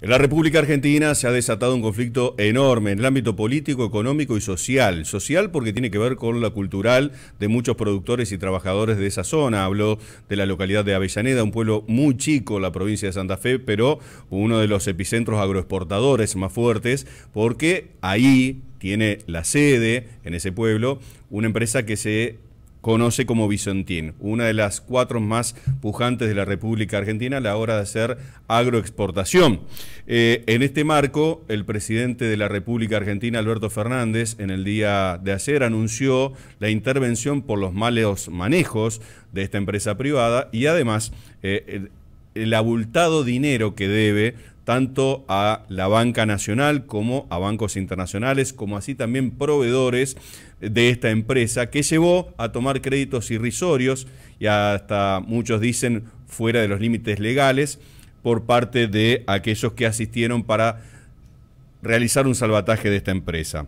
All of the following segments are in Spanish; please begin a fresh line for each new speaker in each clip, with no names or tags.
En la República Argentina se ha desatado un conflicto enorme en el ámbito político, económico y social. Social porque tiene que ver con la cultural de muchos productores y trabajadores de esa zona. Habló de la localidad de Avellaneda, un pueblo muy chico, la provincia de Santa Fe, pero uno de los epicentros agroexportadores más fuertes, porque ahí tiene la sede, en ese pueblo, una empresa que se conoce como Vicentín, una de las 4 más pujantes de la República Argentina a la hora de hacer agroexportación. En este marco, el presidente de la República Argentina, Alberto Fernández, en el día de ayer anunció la intervención por los malos manejos de esta empresa privada y además el abultado dinero que debe tanto a la banca nacional como a bancos internacionales, como así también proveedores de esta empresa, que llevó a tomar créditos irrisorios y hasta muchos dicen fuera de los límites legales por parte de aquellos que asistieron para realizar un salvataje de esta empresa.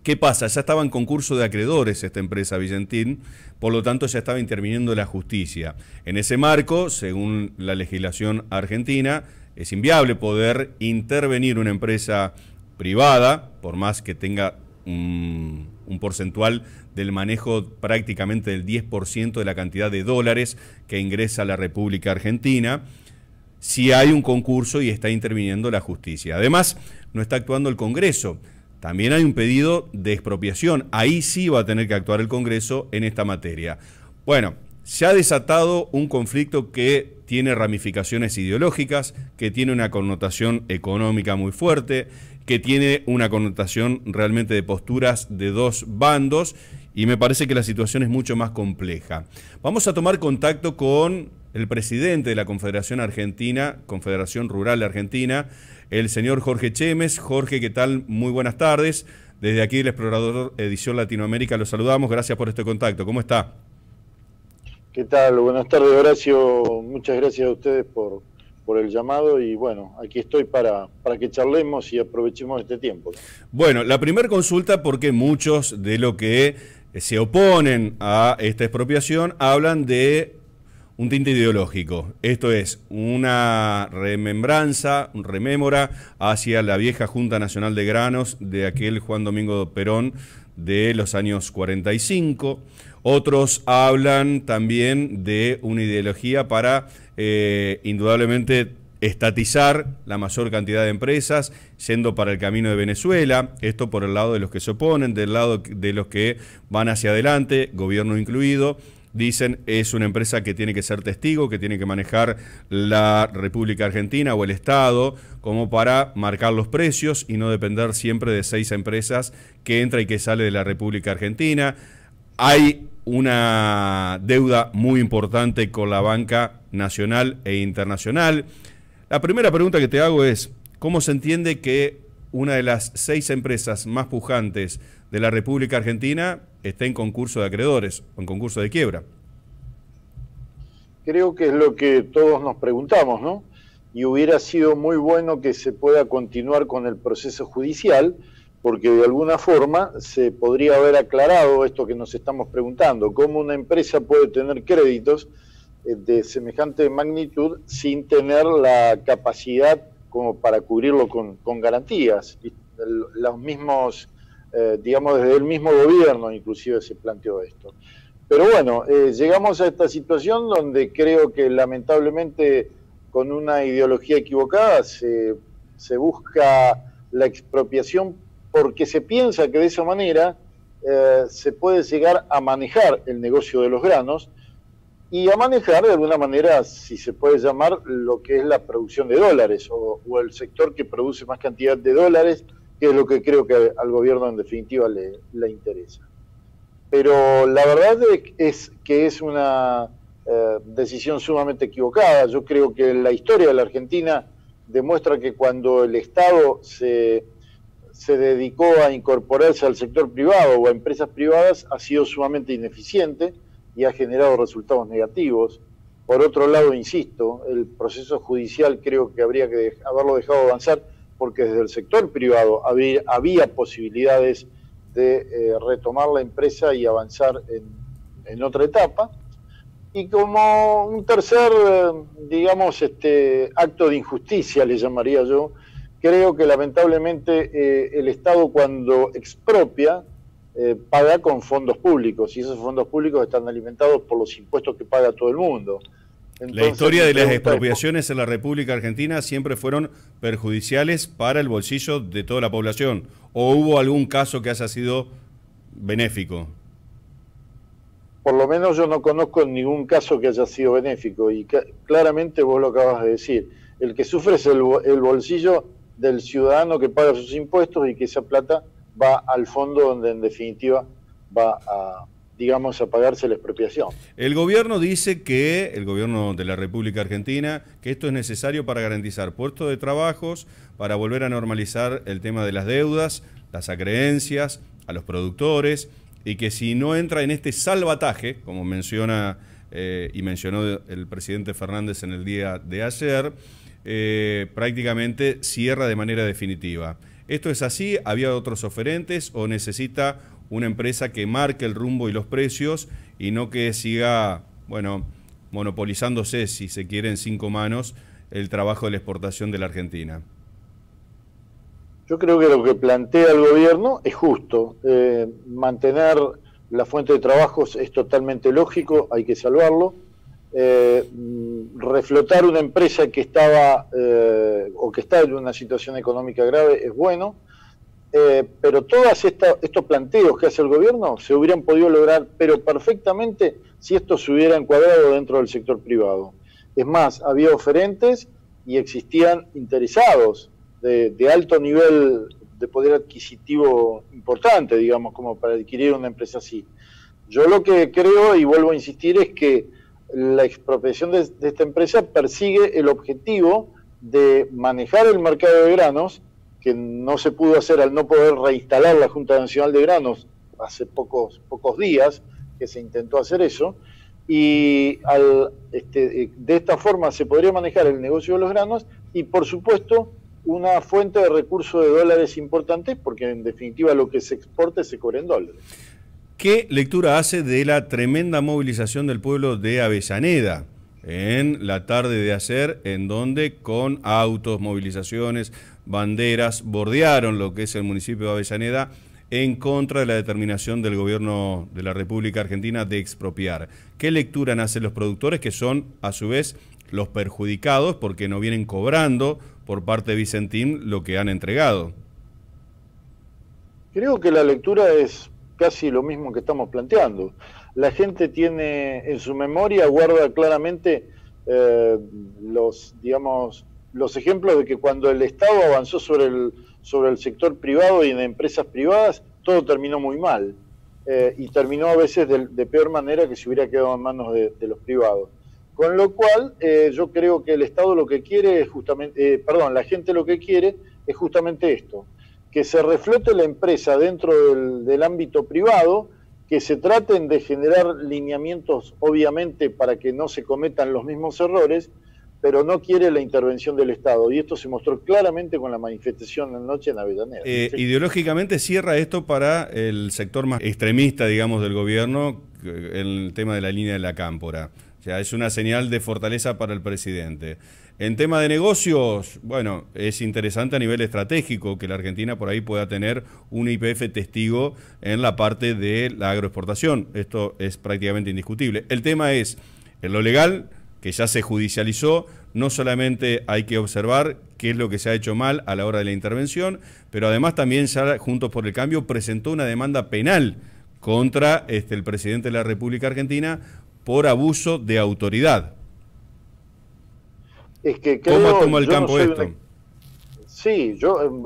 ¿Qué pasa? Ya estaba en concurso de acreedores esta empresa Vicentín, por lo tanto ya estaba interviniendo la justicia. En ese marco, según la legislación argentina, es inviable poder intervenir una empresa privada, por más que tenga un porcentual del manejo prácticamente del 10% de la cantidad de dólares que ingresa a la República Argentina, si hay un concurso y está interviniendo la justicia. Además, no está actuando el Congreso. También hay un pedido de expropiación. Ahí sí va a tener que actuar el Congreso en esta materia. Bueno, se ha desatado un conflicto que tiene ramificaciones ideológicas, que tiene una connotación económica muy fuerte, que tiene una connotación realmente de posturas de dos bandos, y me parece que la situación es mucho más compleja. Vamos a tomar contacto con el presidente de la Confederación Argentina, Confederación Rural Argentina, el señor Jorge Chemes. Jorge, ¿qué tal? Muy buenas tardes. Desde aquí, el Explorador Edición Latinoamérica, los saludamos. Gracias por este contacto. ¿Cómo está?
¿Qué tal? Buenas tardes, Horacio. Muchas gracias a ustedes por el llamado y bueno, aquí estoy para que charlemos y aprovechemos este tiempo.
Bueno, la primera consulta, porque muchos de lo que se oponen a esta expropiación hablan de un tinte ideológico. Esto es una remembranza, un remémora hacia la vieja Junta Nacional de Granos de aquel Juan Domingo Perón de los años 45. Otros hablan también de una ideología para indudablemente estatizar la mayor cantidad de empresas, yendo para el camino de Venezuela. Esto por el lado de los que se oponen, del lado de los que van hacia adelante, gobierno incluido. Dicen, es una empresa que tiene que ser testigo, que tiene que manejar la República Argentina o el Estado como para marcar los precios y no depender siempre de 6 empresas que entra y que sale de la República Argentina. Hay una deuda muy importante con la banca nacional e internacional. La primera pregunta que te hago es, ¿cómo se entiende que una de las 6 empresas más pujantes de la República Argentina está en concurso de acreedores o en concurso de quiebra?
Creo que es lo que todos nos preguntamos, ¿no? Y hubiera sido muy bueno que se pueda continuar con el proceso judicial, porque de alguna forma se podría haber aclarado esto que nos estamos preguntando, cómo una empresa puede tener créditos de semejante magnitud sin tener la capacidad como para cubrirlo con garantías. Los mismos, digamos, desde el mismo gobierno inclusive se planteó esto. Pero bueno, llegamos a esta situación donde creo que lamentablemente con una ideología equivocada se busca la expropiación porque se piensa que de esa manera se puede llegar a manejar el negocio de los granos y a manejar de alguna manera, si se puede llamar, lo que es la producción de dólares o el sector que produce más cantidad de dólares, que es lo que creo que al gobierno en definitiva le interesa. Pero la verdad es que es una decisión sumamente equivocada. Yo creo que la historia de la Argentina demuestra que cuando el Estado se dedicó a incorporarse al sector privado o a empresas privadas ha sido sumamente ineficiente y ha generado resultados negativos. Por otro lado, insisto, el proceso judicial creo que habría que haberlo dejado avanzar porque desde el sector privado había posibilidades de retomar la empresa y avanzar en otra etapa. Y como un tercer, digamos, acto de injusticia, le llamaría yo, creo que lamentablemente el Estado cuando expropia, paga con fondos públicos, y esos fondos públicos están alimentados por los impuestos que paga todo el mundo.
La
Entonces,
historia de las expropiaciones en la República Argentina siempre fueron perjudiciales para el bolsillo de toda la población. ¿O hubo algún caso que haya sido benéfico?
Por lo menos yo no conozco ningún caso que haya sido benéfico, y claramente vos lo acabas de decir. El que sufre es el bolsillo del ciudadano que paga sus impuestos, y que esa plata va al fondo donde en definitiva va a, digamos, a pagarse la expropiación.
El gobierno dice que, el gobierno de la República Argentina, que esto es necesario para garantizar puestos de trabajos, para volver a normalizar el tema de las deudas, las acreencias a los productores, y que si no entra en este salvataje, como menciona y mencionó el presidente Fernández en el día de ayer, prácticamente cierra de manera definitiva. ¿Esto es así? ¿Había otros oferentes o necesita una empresa que marque el rumbo y los precios y no que siga, bueno, monopolizándose, si se quiere, en 5 manos el trabajo de la exportación de la Argentina?
Yo creo que lo que plantea el gobierno es justo. Mantener la fuente de trabajos es totalmente lógico, hay que salvarlo. Reflotar una empresa que estaba o que está en una situación económica grave es bueno, pero todos estos planteos que hace el gobierno se hubieran podido lograr, pero perfectamente, si esto se hubiera encuadrado dentro del sector privado. Es más, había oferentes y existían interesados de alto nivel de poder adquisitivo importante, digamos, como para adquirir una empresa así. Yo lo que creo, y vuelvo a insistir, es que la expropiación de esta empresa persigue el objetivo de manejar el mercado de granos, que no se pudo hacer al no poder reinstalar la Junta Nacional de Granos hace pocos días que se intentó hacer eso, y de esta forma se podría manejar el negocio de los granos y, por supuesto, una fuente de recursos de dólares importantes, porque en definitiva lo que se exporte se cobra en dólares.
¿Qué lectura hace de la tremenda movilización del pueblo de Avellaneda en la tarde de ayer, en donde con autos, movilizaciones, banderas, bordearon lo que es el municipio de Avellaneda en contra de la determinación del gobierno de la República Argentina de expropiar? ¿Qué lectura hacen los productores, que son a su vez los perjudicados porque no vienen cobrando por parte de Vicentín lo que han entregado?
Creo que la lectura es casi lo mismo que estamos planteando. La gente tiene en su memoria, guarda claramente los ejemplos de que cuando el Estado avanzó sobre el sector privado y en empresas privadas, todo terminó muy mal. Y terminó a veces de peor manera que si hubiera quedado en manos de los privados. Con lo cual, yo creo que el Estado lo que quiere es justamente, la gente lo que quiere es justamente esto, que se reflote la empresa dentro del ámbito privado, que se traten de generar lineamientos, obviamente, para que no se cometan los mismos errores, pero no quiere la intervención del Estado. Y esto se mostró claramente con la manifestación anoche en Avellaneda.
Ideológicamente cierra esto para el sector más extremista, digamos, del gobierno, en el tema de la línea de la Cámpora. O sea, es una señal de fortaleza para el presidente. En tema de negocios, bueno, es interesante a nivel estratégico que la Argentina por ahí pueda tener un YPF testigo en la parte de la agroexportación. Esto es prácticamente indiscutible. El tema es, en lo legal, que ya se judicializó, no solamente hay que observar qué es lo que se ha hecho mal a la hora de la intervención, pero además también ya Juntos por el Cambio presentó una demanda penal contra el presidente de la República Argentina por abuso de autoridad.
Es que
¿Cómo toma el campo esto?
Sí,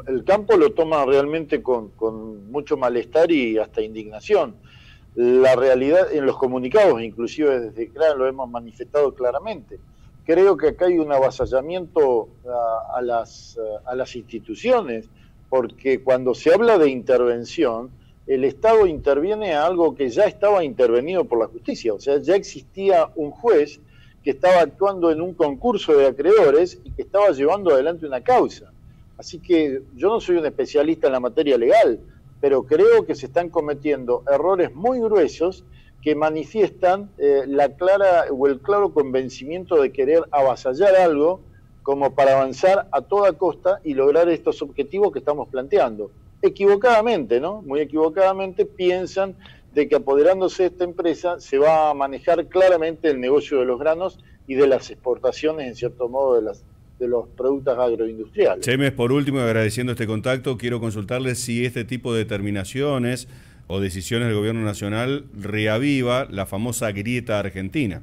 el campo lo toma realmente con mucho malestar y hasta indignación. La realidad, en los comunicados, inclusive desde CRA, lo hemos manifestado claramente. Creo que acá hay un avasallamiento a las instituciones, porque cuando se habla de intervención, el Estado interviene a algo que ya estaba intervenido por la justicia. O sea, ya existía un juez que estaba actuando en un concurso de acreedores y que estaba llevando adelante una causa. Así que yo no soy un especialista en la materia legal, pero creo que se están cometiendo errores muy gruesos que manifiestan la clara o el claro convencimiento de querer avasallar algo como para avanzar a toda costa y lograr estos objetivos que estamos planteando. Equivocadamente, ¿no? Muy equivocadamente piensan de que apoderándose de esta empresa se va a manejar claramente el negocio de los granos y de las exportaciones, en cierto modo, de los productos agroindustriales.
Chemes, por último, agradeciendo este contacto, quiero consultarle si este tipo de determinaciones o decisiones del gobierno nacional reaviva la famosa grieta argentina.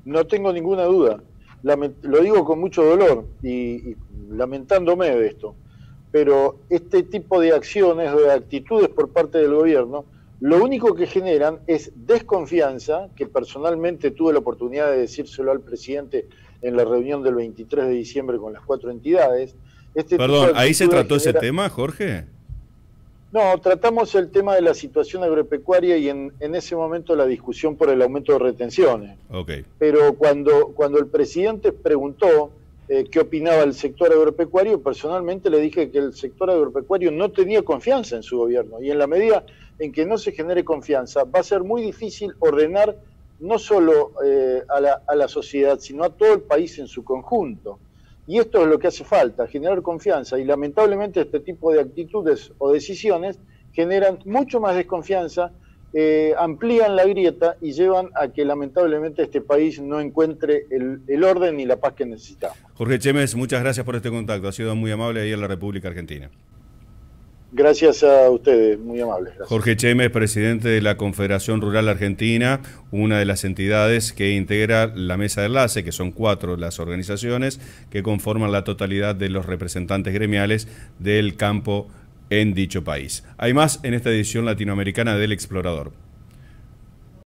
No tengo ninguna duda. Lo digo con mucho dolor y lamentándome de esto, pero este tipo de acciones o de actitudes por parte del gobierno, lo único que generan es desconfianza, que personalmente tuve la oportunidad de decírselo al presidente en la reunión del 23 de diciembre con las 4 entidades.
Perdón, ¿ahí se trató ese tema, Jorge?
No, tratamos el tema de la situación agropecuaria y en ese momento la discusión por el aumento de retenciones.
Okay.
Pero cuando el presidente preguntó qué opinaba el sector agropecuario, personalmente le dije que el sector agropecuario no tenía confianza en su gobierno, y en la medida en que no se genere confianza va a ser muy difícil ordenar no solo a la sociedad, sino a todo el país en su conjunto. Y esto es lo que hace falta, generar confianza, y lamentablemente este tipo de actitudes o decisiones generan mucho más desconfianza, amplían la grieta y llevan a que lamentablemente este país no encuentre el orden y la paz que necesitamos.
Jorge Chemes, muchas gracias por este contacto, ha sido muy amable ahí en la República Argentina.
Gracias a ustedes, muy amables. Gracias.
Jorge Chemes, presidente de la Confederación Rural Argentina, una de las entidades que integra la mesa de enlace, que son 4 las organizaciones que conforman la totalidad de los representantes gremiales del campo en dicho país. Hay más en esta edición latinoamericana del Explorador.